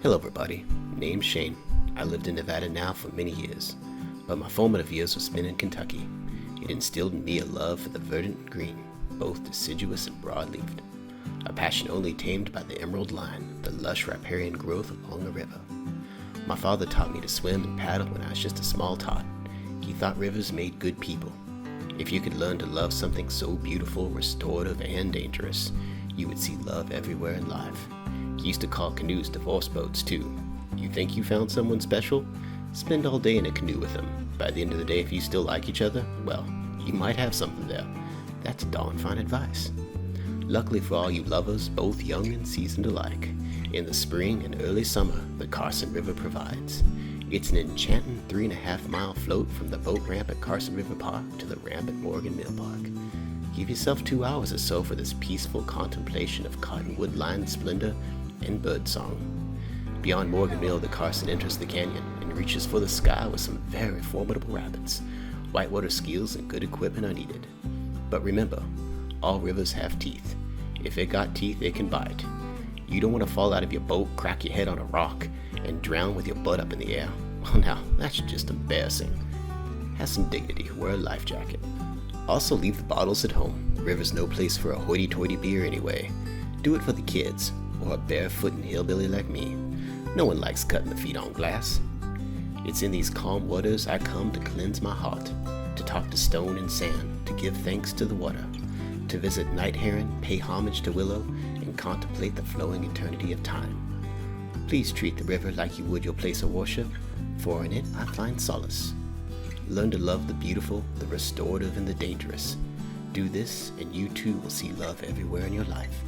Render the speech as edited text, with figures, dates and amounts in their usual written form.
Hello everybody, name's Shane. I lived in Nevada now for many years, but my formative years were spent in Kentucky. It instilled in me a love for the verdant green, both deciduous and broad-leaved, a passion only tamed by the emerald line, the lush riparian growth along a river. My father taught me to swim and paddle when I was just a small tot. He thought rivers made good people. If you could learn to love something so beautiful, restorative, and dangerous, you would see love everywhere in life. He used to call canoes divorce boats too. You think you found someone special? Spend all day in a canoe with them. By the end of the day, if you still like each other, well, you might have something there. That's darn fine advice. Luckily for all you lovers, both young and seasoned alike, in the spring and early summer, the Carson River provides. It's an enchanting 3.5-mile float from the boat ramp at Carson River Park to the ramp at Morgan Mill Park. Give yourself 2 hours or so for this peaceful contemplation of cottonwood lined splendor and birdsong. Beyond Morgan Mill, the Carson enters the canyon and reaches for the sky with some very formidable rapids. Whitewater skills and good equipment are needed. But remember, all rivers have teeth. If it got teeth, it can bite. You don't want to fall out of your boat, crack your head on a rock, and drown with your butt up in the air. Well now, that's just embarrassing. Have some dignity, wear a life jacket. Also leave the bottles at home. The river's no place for a hoity-toity beer anyway. Do it for the kids, or a barefoot hillbilly like me. No one likes cutting the feet on glass. It's in these calm waters I come to cleanse my heart, to talk to stone and sand, to give thanks to the water, to visit night heron, pay homage to willow, and contemplate the flowing eternity of time. Please treat the river like you would your place of worship, for in it I find solace. Learn to love the beautiful, the restorative, and the dangerous. Do this, and you too will see love everywhere in your life.